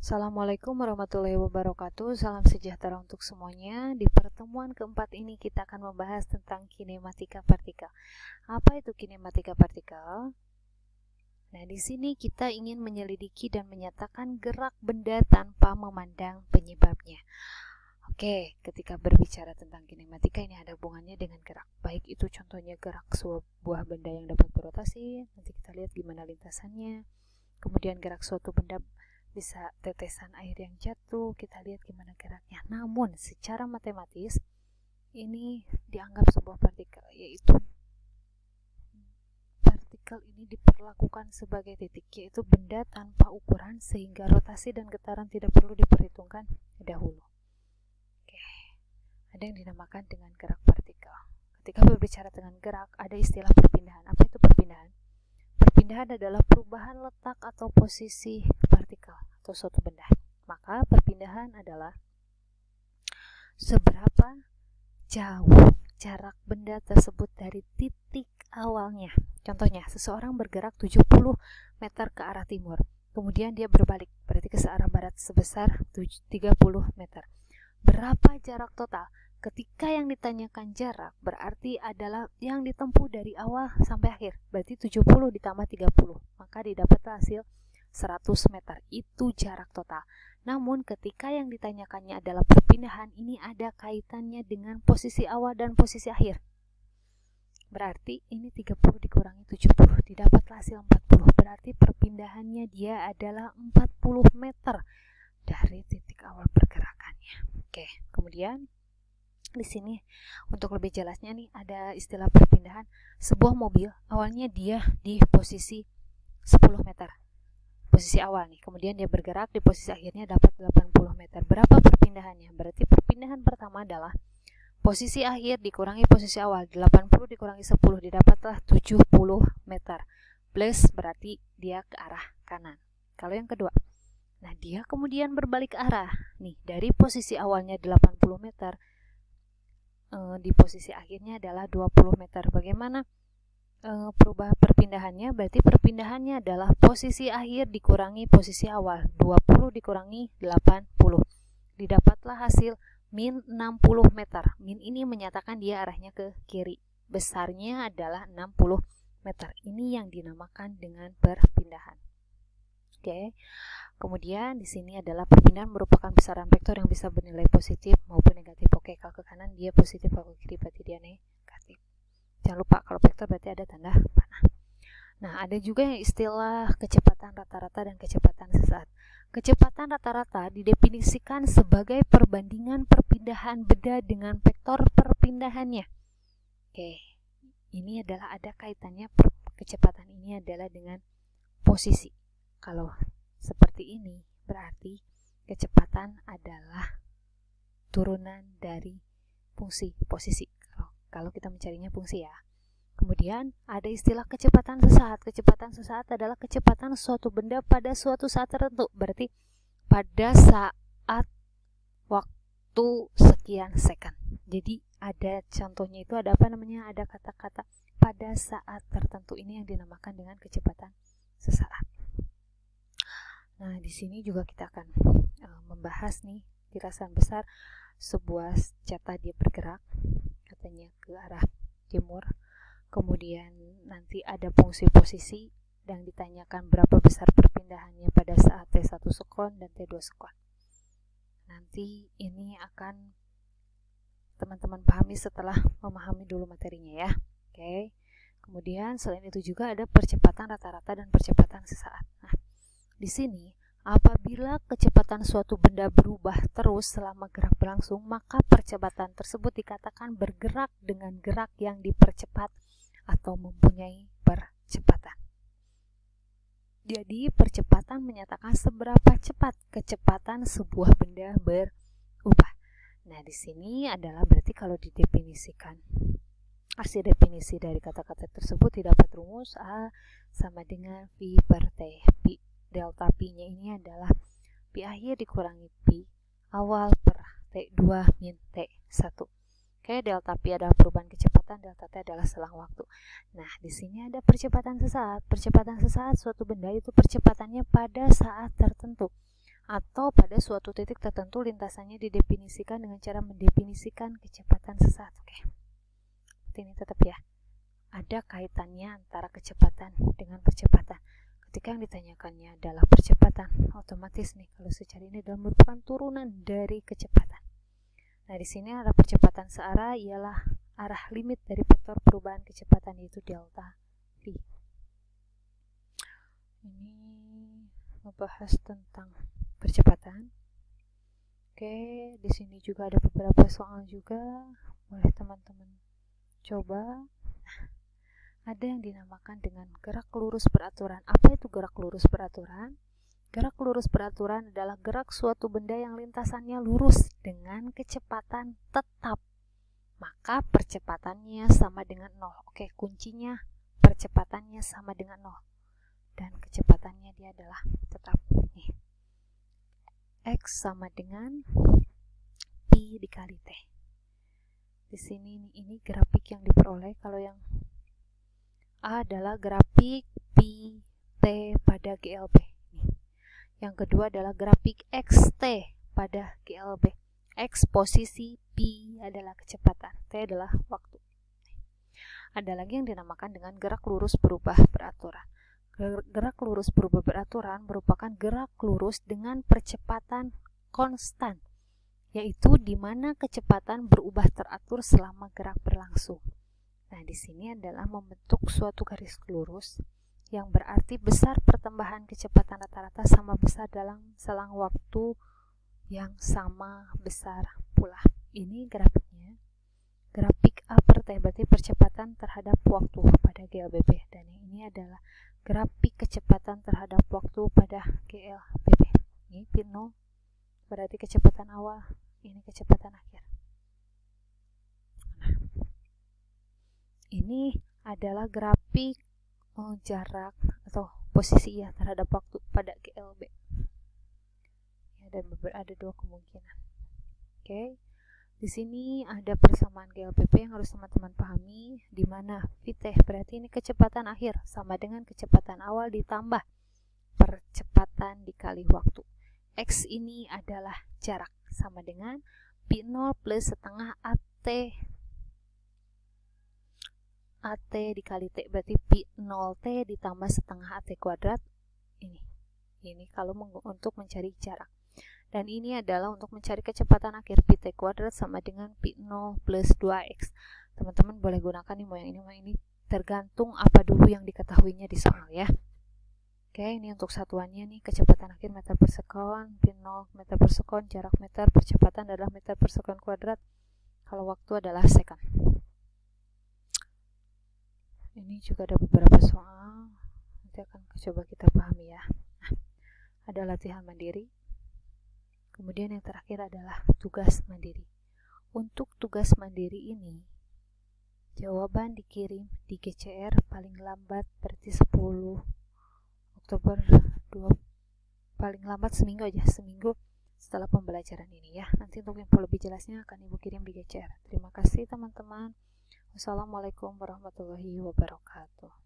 Assalamualaikum warahmatullahi wabarakatuh. Salam sejahtera untuk semuanya. Di pertemuan keempat ini kita akan membahas tentang kinematika partikel. Apa itu kinematika partikel? Nah, di sini kita ingin menyelidiki dan menyatakan gerak benda tanpa memandang penyebabnya. Oke, ketika berbicara tentang kinematika ini ada hubungannya dengan gerak. Baik itu contohnya gerak sebuah benda yang dapat berotasi, nanti kita lihat gimana lintasannya. Kemudian gerak suatu benda bisa tetesan air yang jatuh, kita lihat gimana geraknya. Namun secara matematis ini dianggap sebuah partikel, yaitu partikel ini diperlakukan sebagai titik, yaitu benda tanpa ukuran sehingga rotasi dan getaran tidak perlu diperhitungkan dahulu. Oke, ada yang dinamakan dengan gerak partikel. Ketika berbicara dengan gerak, ada istilah perpindahan. Apa itu perpindahan? Perpindahan adalah perubahan letak atau posisi partikel atau suatu benda. Maka perpindahan adalah seberapa jauh jarak benda tersebut dari titik awalnya. Contohnya, seseorang bergerak 70 meter ke arah timur, kemudian dia berbalik, berarti ke arah barat sebesar 30 meter. Berapa jarak total? Ketika yang ditanyakan jarak berarti adalah yang ditempuh dari awal sampai akhir. Berarti 70 ditambah 30. Maka didapatlah hasil 100 meter. Itu jarak total. Namun ketika yang ditanyakannya adalah perpindahan, ini ada kaitannya dengan posisi awal dan posisi akhir. Berarti ini 30 dikurangi 70. Didapatlah hasil 40. Berarti perpindahannya dia adalah 40 meter dari titik awal pergerakannya. Oke, kemudian di sini untuk lebih jelasnya nih ada istilah perpindahan. Sebuah mobil awalnya dia di posisi 10 meter. Posisi awal nih, kemudian dia bergerak di posisi akhirnya dapat 80 meter. Berapa perpindahannya? Berarti perpindahan pertama adalah posisi akhir dikurangi posisi awal. 80 dikurangi 10 didapatlah 70 meter. Plus berarti dia ke arah kanan. Kalau yang kedua, nah dia kemudian berbalik arah. Nih, dari posisi awalnya 80 meter di posisi akhirnya adalah 20 meter. Bagaimana perubahan perpindahannya? Berarti perpindahannya adalah posisi akhir dikurangi posisi awal. 20 dikurangi 80. Didapatlah hasil min 60 meter. Min ini menyatakan dia arahnya ke kiri. Besarnya adalah 60 meter. Ini yang dinamakan dengan perpindahan. Oke. Kemudian di sini adalah perpindahan merupakan besaran vektor yang bisa bernilai positif maupun negatif. Oke, kalau ke kanan dia positif, kalau ke kiri berarti dia negatif. Jangan lupa kalau vektor berarti ada tanda panah. Nah, ada juga yang istilah kecepatan rata-rata dan kecepatan sesaat. Kecepatan rata-rata didefinisikan sebagai perbandingan perpindahan benda dengan vektor perpindahannya. Oke, ini adalah ada kaitannya kecepatan ini adalah dengan posisi. Kalau seperti ini berarti kecepatan adalah turunan dari fungsi posisi. Kalau kita mencarinya fungsi ya. Kemudian ada istilah kecepatan sesaat. Kecepatan sesaat adalah kecepatan suatu benda pada suatu saat tertentu. Berarti pada saat waktu sekian second. Jadi ada contohnya itu ada apa namanya? Ada kata-kata pada saat tertentu, ini yang dinamakan dengan kecepatan sesaat. Nah, di sini juga kita akan membahas nih tirasan besar sebuah jata dia bergerak katanya ke arah timur. Kemudian nanti ada fungsi posisi dan ditanyakan berapa besar perpindahannya pada saat T1 sekon dan T2 sekon. Nanti ini akan teman-teman pahami setelah memahami dulu materinya ya. Oke. Kemudian selain itu juga ada percepatan rata-rata dan percepatan sesaat. Nah, di sini, apabila kecepatan suatu benda berubah terus selama gerak berlangsung, maka percepatan tersebut dikatakan bergerak dengan gerak yang dipercepat atau mempunyai percepatan. Jadi, percepatan menyatakan seberapa cepat kecepatan sebuah benda berubah. Nah, di sini adalah berarti kalau didefinisikan arti definisi dari kata-kata tersebut didapat rumus A sama dengan V per T. Delta P-nya ini adalah P akhir dikurangi P awal per T2 min T1. Oke, delta P adalah perubahan kecepatan, delta T adalah selang waktu. Nah, di sini ada percepatan sesaat. Percepatan sesaat suatu benda itu percepatannya pada saat tertentu. atau pada suatu titik tertentu lintasannya didefinisikan dengan cara mendefinisikan kecepatan sesaat. Oke, ini tetap ya, ada kaitannya antara kecepatan dengan percepatan. Ketika yang ditanyakannya adalah percepatan, otomatis nih kalau secara ini adalah merupakan turunan dari kecepatan. Nah, di sini arah percepatan searah ialah arah limit dari vektor perubahan kecepatan, yaitu delta V. Ini membahas tentang percepatan. Oke, di sini juga ada beberapa soal juga, boleh teman-teman coba. Ada yang dinamakan dengan gerak lurus beraturan. Apa itu gerak lurus beraturan? Gerak lurus beraturan adalah gerak suatu benda yang lintasannya lurus dengan kecepatan tetap. Maka percepatannya sama dengan 0. Oke, kuncinya percepatannya sama dengan 0. Dan kecepatannya dia adalah tetap. Nih. X sama dengan Pi dikali T. Di sini ini grafik yang diperoleh. Kalau yang A adalah grafik Pi T pada GLB. Yang kedua adalah grafik XT pada GLB. X posisi, Pi adalah kecepatan, T adalah waktu. Ada lagi yang dinamakan dengan gerak lurus berubah beraturan. Gerak lurus berubah beraturan merupakan gerak lurus dengan percepatan konstan, yaitu di mana kecepatan berubah teratur selama gerak berlangsung. Nah, di sini adalah membentuk suatu garis lurus yang berarti besar pertambahan kecepatan rata-rata sama besar dalam selang waktu yang sama besar pula. Ini grafiknya. Grafik A per T berarti percepatan terhadap waktu pada GLBB, dan ini adalah grafik kecepatan terhadap waktu pada GLBB. Ini P0 berarti kecepatan awal, ini kecepatan akhir. Ini adalah grafik jarak atau posisi ya terhadap waktu pada GLB. Ya, dan ada dua kemungkinan. Oke. Di sini ada persamaan GLBB yang harus teman-teman pahami, di mana Vt berarti ini kecepatan akhir sama dengan kecepatan awal ditambah percepatan dikali waktu. X ini adalah jarak sama dengan P0 plus setengah AT dikali T, berarti P0T ditambah setengah AT kuadrat. Ini kalau untuk mencari jarak. Dan ini adalah untuk mencari kecepatan akhir, Pt kuadrat sama dengan P0 plus 2X. Teman-teman boleh gunakan nih mau yang ini, tergantung apa dulu yang diketahuinya di soal ya. Oke, ini untuk satuannya nih, kecepatan akhir meter per sekon, P0 meter per sekon, jarak meter, percepatan adalah meter per sekon kuadrat, kalau waktu adalah sekon. Ini juga ada beberapa soal, nanti akan coba kita pahami ya. Nah, ada latihan mandiri. Kemudian yang terakhir adalah tugas mandiri. Untuk tugas mandiri ini, jawaban dikirim di GCR paling lambat berarti 10 Oktober 2, paling lambat seminggu aja, seminggu setelah pembelajaran ini ya. Nanti untuk info lebih jelasnya akan Ibu kirim di GCR. Terima kasih teman-teman. Wassalamualaikum warahmatullahi wabarakatuh.